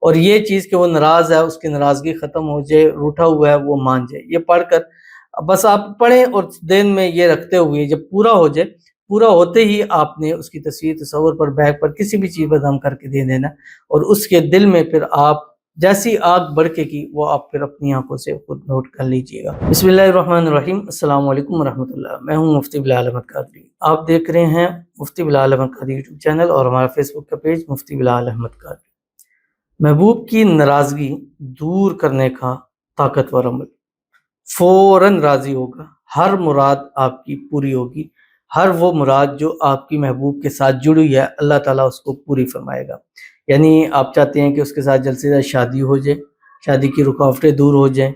اور یہ چیز کہ وہ ناراض ہے، اس کی ناراضگی ختم ہو جائے، روٹھا ہوا ہے وہ مان جائے، یہ پڑھ کر بس آپ پڑھیں اور دین میں یہ رکھتے ہوئے جب پورا ہو جائے، پورا ہوتے ہی آپ نے اس کی تصویر تصور پر بیگ پر کسی بھی چیز پر دم کر کے دے دینا، اور اس کے دل میں پھر آپ جیسی آگ بڑکے کی وہ آپ پھر اپنی آنکھوں سے خود نوٹ کر لیجئے گا۔ بسم اللہ الرحمن الرحیم۔ السلام علیکم ورحمۃ اللہ۔ میں ہوں مفتی بلال احمد قادری، آپ دیکھ رہے ہیں مفتی بلال احمد قادری یوٹیوب چینل اور ہمارا فیس بک کا پیج مفتی بلال احمد قادری۔ محبوب کی ناراضگی دور کرنے کا طاقتور عمل، فوراً راضی ہوگا، ہر مراد آپ کی پوری ہوگی، ہر وہ مراد جو آپ کی محبوب کے ساتھ جڑی ہے اللہ تعالیٰ اس کو پوری فرمائے گا۔ یعنی آپ چاہتے ہیں کہ اس کے ساتھ جلد سے جلد شادی ہو جائے، شادی کی رکاوٹیں دور ہو جائیں،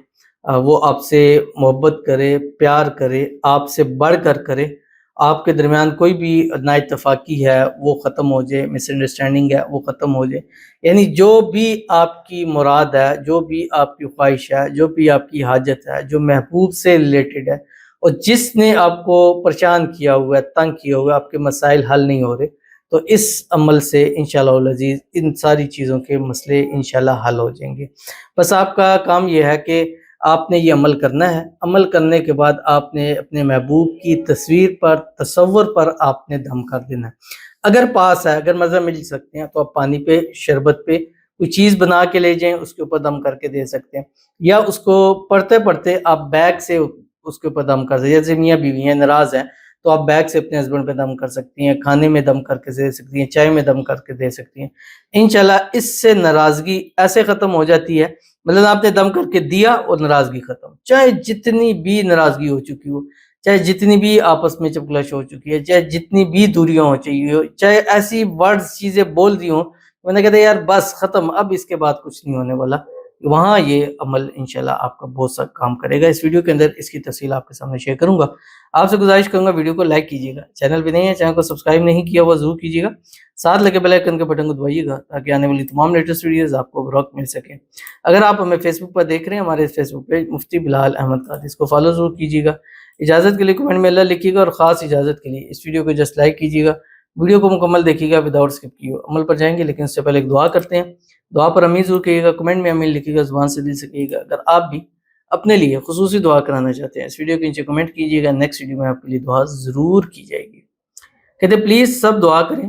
وہ آپ سے محبت کرے، پیار کرے، آپ سے بڑھ کر کرے، آپ کے درمیان کوئی بھی نا اتفاقی ہے وہ ختم ہو جائے، مس انڈرسٹینڈنگ ہے وہ ختم ہو جائے، یعنی جو بھی آپ کی مراد ہے، جو بھی آپ کی خواہش ہے، جو بھی آپ کی حاجت ہے، جو محبوب سے ریلیٹڈ ہے، اور جس نے آپ کو پریشان کیا ہوا ہے، تنگ کیا ہوا ہے، آپ کے مسائل حل نہیں ہو رہے، تو اس عمل سے انشاءاللہ العزیز ان ساری چیزوں کے مسئلے انشاءاللہ حل ہو جائیں گے۔ بس آپ کا کام یہ ہے کہ آپ نے یہ عمل کرنا ہے، عمل کرنے کے بعد آپ نے اپنے محبوب کی تصویر پر، تصور پر آپ نے دم کر دینا ہے۔ اگر پاس ہے، اگر مزہ مل سکتے ہیں تو آپ پانی پہ، شربت پہ کوئی چیز بنا کے لے جائیں، اس کے اوپر دم کر کے دے سکتے ہیں، یا اس کو پڑھتے پڑھتے آپ بیگ سے اس کے اوپر دم کر سکتے ہیں۔ جیسے میاں بیوی ہیں، ناراض ہیں، تو آپ بیگ سے اپنے ہسبینڈ پہ دم کر سکتی ہیں، کھانے میں دم کر کے دے سکتی ہیں، چائے میں دم کر کے دے سکتی ہیں۔ انشاءاللہ اس سے ناراضگی ایسے ختم ہو جاتی ہے، مطلب آپ نے دم کر کے دیا اور ناراضگی ختم، چاہے جتنی بھی ناراضگی ہو چکی ہو، چاہے جتنی بھی آپس میں چپکلش ہو چکی ہے، چاہے جتنی بھی دوریاں ہو چکی ہو، چاہے ایسی ورڈز چیزیں بول دی ہوں، میں نے کہتا ہے یار بس ختم، اب اس کے بعد کچھ نہیں ہونے والا، وہاں یہ عمل انشاءاللہ آپ کا بہت سا کام کرے گا۔ اس ویڈیو کے اندر اس کی تفصیل آپ کے سامنے شیئر کروں گا۔ آپ سے گزارش کروں گا ویڈیو کو لائک کیجیے گا، چینل پہ نہیں ہے چینل کو سبسکرائب نہیں کیا ہوا ضرور کیجیے گا، ساتھ لگے بیل آئیکن کے بٹن کو دبائیے گا تاکہ آنے والی تمام لیٹسٹ ویڈیوز آپ کو بروقت مل سکے۔ اگر آپ ہمیں فیس بک پر دیکھ رہے ہیں، ہمارے فیس بک پیج مفتی بلال احمد قادری، اس کو فالو ضرور کیجیے گا۔ اجازت کے لیے کمنٹ میں اللہ لکھیے گا، اور خاص اجازت کے لیے اس ویڈیو کو جسٹ لائک کیجیے گا، ویڈیو کو مکمل دیکھیے گا وداؤٹ اسکپ کیے۔ عمل پر جائیں گے لیکن اس سے پہلے ایک دعا کرتے ہیں، دعا پر امین ضرور کہیے گا، کمنٹ میں امین لکھیے گا، زبان سے دل سے کہیے گا۔ اگر آپ بھی اپنے لیے خصوصی دعا کرانا چاہتے ہیں، اس ویڈیو کے نیچے کمنٹ کیجیے گا، نیکسٹ ویڈیو میں آپ کے لیے دعا ضرور کی جائے گی۔ کہتے پلیز سب دعا کریں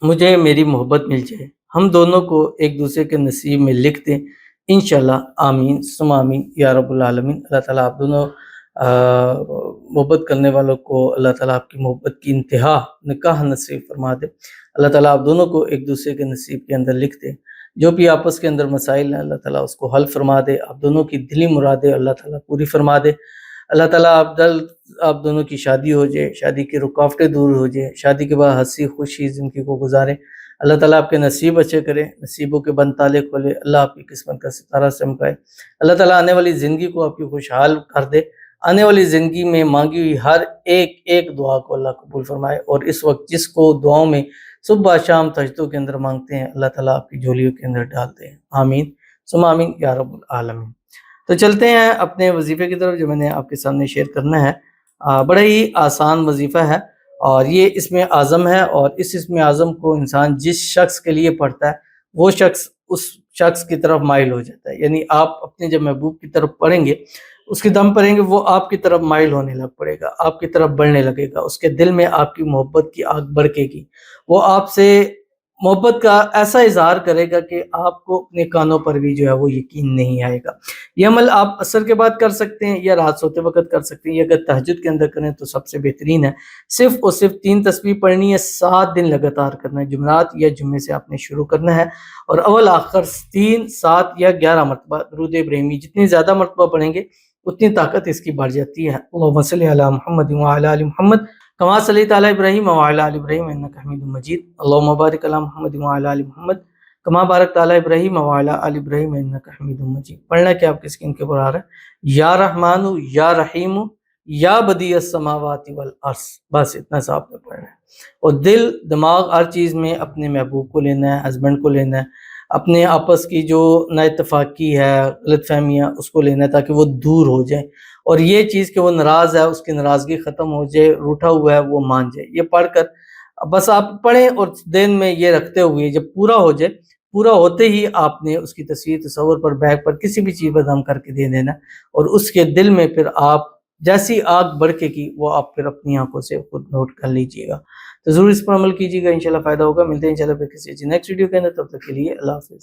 مجھے میری محبت مل جائے، ہم دونوں کو ایک دوسرے کے نصیب میں لکھ دیں انشاءاللہ، آمین ثم آمین یا رب العالمین۔ اللہ تعالیٰ آپ دونوں محبت کرنے والوں کو اللہ تعالیٰ آپ کی محبت کی انتہا نکاح نصیب فرما دے، اللہ تعالیٰ آپ دونوں کو ایک دوسرے کے نصیب کے اندر لکھ دے، جو بھی آپس کے اندر مسائل ہیں اللہ تعالیٰ اس کو حل فرما دے، آپ دونوں کی دلی مرادیں اللہ تعالیٰ پوری فرما دے، اللہ تعالیٰ آپ دونوں کی شادی ہو جائے، شادی کی رکاوٹیں دور ہو جائے، شادی کے بعد ہنسی خوشی زندگی کو گزارے، اللہ تعالیٰ آپ کے نصیب اچھے کرے، نصیبوں کے بند تالے کھولے، اللہ آپ کی قسمت کا ستارہ چمکائے، اللہ تعالیٰ آنے والی زندگی کو آپ کی خوشحال کر دے، آنے والی زندگی میں مانگی ہوئی ہر ایک دعا کو اللہ قبول فرمائے، اور اس وقت جس کو دعاؤں میں صبح شام تہجدوں کے اندر مانگتے ہیں اللہ تعالیٰ آپ کی جھولیوں کے اندر ڈالتے ہیں، آمین ثم آمین یا رب العالمین۔ تو چلتے ہیں اپنے وظیفے کی طرف جو میں نے آپ کے سامنے شیئر کرنا ہے۔ بڑا ہی آسان وظیفہ ہے، اور یہ اسم اعظم ہے، اور اس اسم اعظم کو انسان جس شخص کے لیے پڑھتا ہے وہ شخص اس شخص کی طرف مائل ہو جاتا ہے، یعنی آپ اپنے جب محبوب کی طرف پڑھیں گے، اس کی دم پڑھیں گے، وہ آپ کی طرف مائل ہونے لگ پڑے گا، آپ کی طرف بڑھنے لگے گا، اس کے دل میں آپ کی محبت کی آگ بڑکے گی، وہ آپ سے محبت کا ایسا اظہار کرے گا کہ آپ کو اپنے کانوں پر بھی جو ہے وہ یقین نہیں آئے گا۔ یہ عمل آپ عصر کے بعد کر سکتے ہیں یا رات سوتے وقت کر سکتے ہیں، یا اگر تہجد کے اندر کریں تو سب سے بہترین ہے۔ صرف اور صرف 3 تسبیح پڑھنی ہے، 7 دن لگاتار کرنا ہے، جمعرات یا جمعے سے آپ نے شروع کرنا ہے، اور اول آخر 3، 7 یا 11 مرتبہ درود ابراہیمی جتنی زیادہ مرتبہ پڑھیں گے اتنی طاقت اس کی بڑھ جاتی ہے۔ اللہم صلی علی محمد وعلی آل محمد کما صلیت علی ابراہیم وعلی آل ابراہیم انک حمید مجید، اللہم بارک علی محمد وعلی آل محمد کما بارکت علی ابراہیم وعلی آل ابراہیم انک حمید مجید۔ پڑھنا کیا آپ کی اسکرین کے اوپر آ رہا ہے، یا رحمان یا رحیم یا بدیع السماوات والارض، بس اتنا سا آپ نے پڑھنا ہے، اور دل دماغ ہر چیز میں اپنے محبوب کو لینا ہے، ہسبینڈ کو لینا ہے، اپنے آپس کی جو نا اتفاقی ہے، غلط فہمیاں، اس کو لینا ہے تاکہ وہ دور ہو جائیں، اور یہ چیز کہ وہ ناراض ہے اس کی ناراضگی ختم ہو جائے، روٹھا ہوا ہے وہ مان جائے، یہ پڑھ کر بس آپ پڑھیں اور دین میں یہ رکھتے ہوئے جب پورا ہو جائے، پورا ہوتے ہی آپ نے اس کی تصویر تصور پر بیگ پر کسی بھی چیز پر دم کر کے دے دینا، اور اس کے دل میں پھر آپ جیسی آگ بڑکے گی وہ آپ پھر اپنی آنکھوں سے خود نوٹ کر لیجئے گا۔ تو ضرور اس پر عمل کیجیے گا، انشاءاللہ فائدہ ہوگا۔ ملتے ہیں انشاءاللہ پھر کسی نیکسٹ ویڈیو کے اندر، تب تک کے لیے اللہ حافظ۔